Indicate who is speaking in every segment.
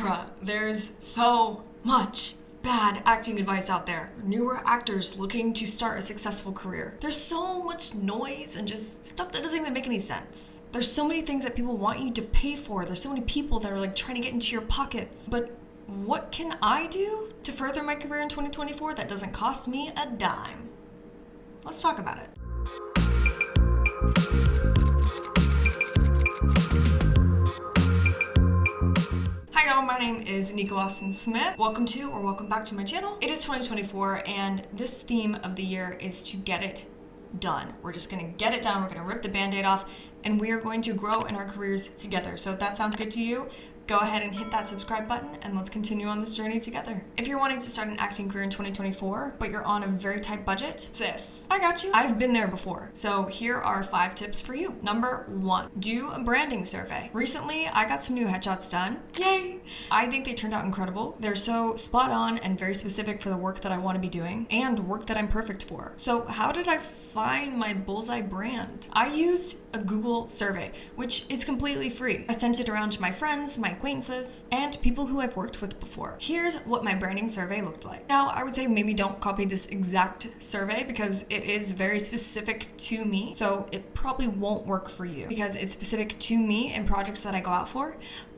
Speaker 1: Bruh, there's so much bad acting advice out there. Newer actors looking to start a successful career. There's so much noise and just stuff that doesn't even make any sense. There's so many things that people want you to pay for. There's so many people that are like trying to get into your pockets. But what can I do to further my career in 2024 that doesn't cost me a dime? Let's talk about it. Hi y'all, my name is Nico Austin Smith. Welcome back to my channel. It is 2024 and this theme of the year is to get it done. We're just gonna get it done, we're gonna rip the band-aid off, and we are going to grow in our careers together. So if that sounds good to you, go ahead and hit that subscribe button and let's continue on this journey together. If you're wanting to start an acting career in 2024, but you're on a very tight budget, sis, I got you. I've been there before. So here are 5 tips for you. Number 1, do a branding survey. Recently, I got some new headshots done. Yay! I think they turned out incredible. They're so spot on and very specific for the work that I want to be doing and work that I'm perfect for. So how did I find my bullseye brand? I used a Google survey, which is completely free. I sent it around to my friends, my acquaintances, and people who I've worked with before. Here's what my branding survey looked like. Now, I would say maybe don't copy this exact survey because it is very specific to me, so it probably won't work for you because it's specific to me and projects that I go out for.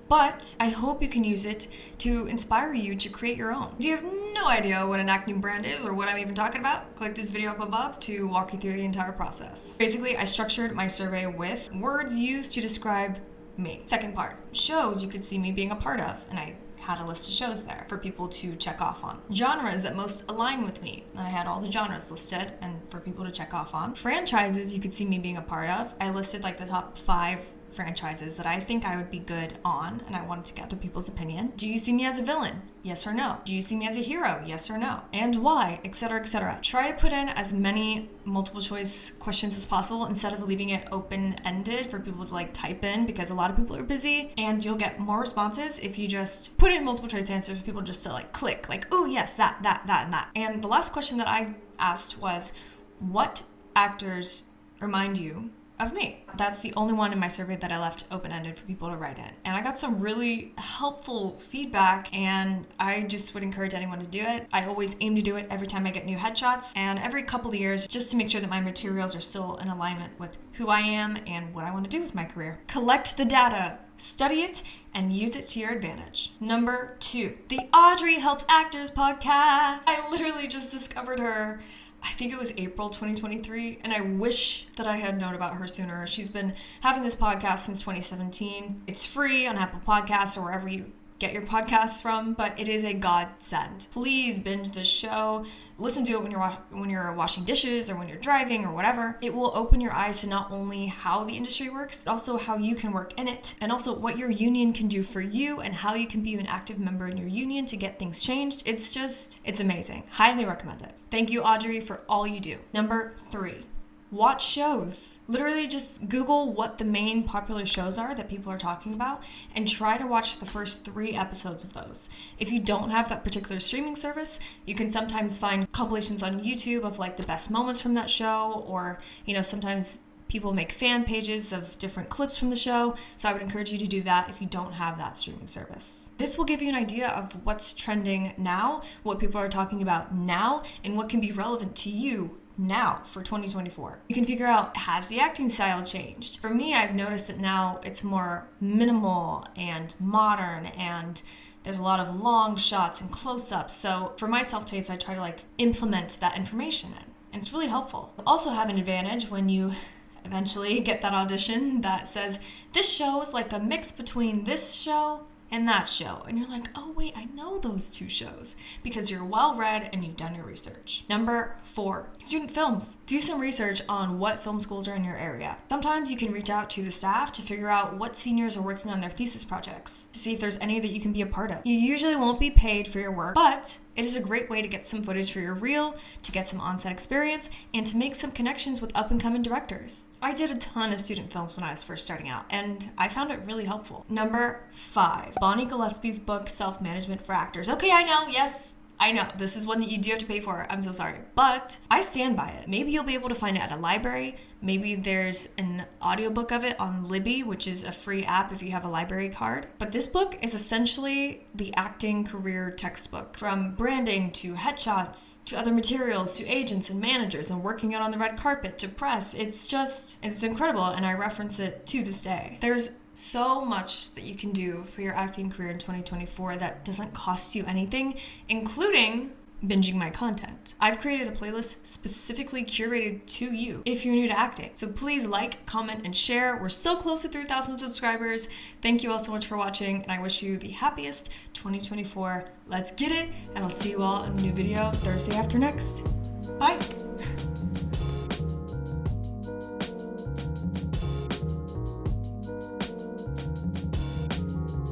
Speaker 1: But I hope you can use it to inspire you to create your own. If you have no idea what an acting brand is or what I'm even talking about, click this video up above to walk you through the entire process. Basically, I structured my survey with words used to describe me. Second part, shows you could see me being a part of, and I had a list of shows there for people to check off on. Genres that most align with me, and I had all the genres listed and for people to check off on. Franchises you could see me being a part of, I listed like the top 5 franchises that I think I would be good on, and I wanted to get other people's opinion. Do you see me as a villain? Yes or no? Do you see me as a hero? Yes or no? And why? Etc., etc. Try to put in as many multiple choice questions as possible instead of leaving it open-ended for people to like type in, because a lot of people are busy and you'll get more responses if you just put in multiple choice answers for people just to like click like, oh yes, that, and that. And the last question that I asked was, what actors remind you of me? That's the only one in my survey that I left open-ended for people to write in. And I got some really helpful feedback, and I just would encourage anyone to do it. I always aim to do it every time I get new headshots and every couple of years, just to make sure that my materials are still in alignment with who I am and what I want to do with my career. Collect the data, study it, and use it to your advantage. Number 2, the Audrey Helps Actors podcast. I literally just discovered her, I think it was April 2023, and I wish that I had known about her sooner. She's been having this podcast since 2017. It's free on Apple Podcasts or wherever you get your podcasts from, but it is a godsend. Please binge this show. Listen to it when you're washing dishes or when you're driving or whatever. It will open your eyes to not only how the industry works, but also how you can work in it, and also what your union can do for you and how you can be an active member in your union to get things changed. It's amazing. Highly recommend it. Thank you, Audrey, for all you do. Number 3. Watch shows. Literally just Google what the main popular shows are that people are talking about and try to watch the first 3 episodes of those. If you don't have that particular streaming service, you can sometimes find compilations on YouTube of like the best moments from that show, or, sometimes people make fan pages of different clips from the show. So I would encourage you to do that if you don't have that streaming service. This will give you an idea of what's trending now, what people are talking about now, and what can be relevant to you now for 2024. You can figure out, has the acting style changed? For me, I've noticed that now it's more minimal and modern, and there's a lot of long shots and close-ups. So for my self-tapes, I try to like implement that information in, and it's really helpful. You'll also have an advantage when you eventually get that audition that says, this show is like a mix between this show and that show. And you're like, oh wait, I know those 2 shows, because you're well-read and you've done your research. Number 4, student films. Do some research on what film schools are in your area. Sometimes you can reach out to the staff to figure out what seniors are working on their thesis projects, to see if there's any that you can be a part of. You usually won't be paid for your work, but it is a great way to get some footage for your reel, to get some on-set experience, and to make some connections with up-and-coming directors. I did a ton of student films when I was first starting out, and I found it really helpful. Number 5, Bonnie Gillespie's book, Self-Management for Actors. Okay, I know, yes, I know, this is one that you do have to pay for. I'm so sorry, but I stand by it. Maybe you'll be able to find it at a library. Maybe there's an audiobook of it on Libby, which is a free app if you have a library card. But this book is essentially the acting career textbook, from branding to headshots to other materials to agents and managers and working out on the red carpet to press. It's incredible, and I reference it to this day. There's so much that you can do for your acting career in 2024 that doesn't cost you anything, including binging my content. I've created a playlist specifically curated to you if you're new to acting. So please like, comment, and share. We're so close to 3,000 subscribers. Thank you all so much for watching, and I wish you the happiest 2024. Let's get it, and I'll see you all in a new video Thursday after next. Bye.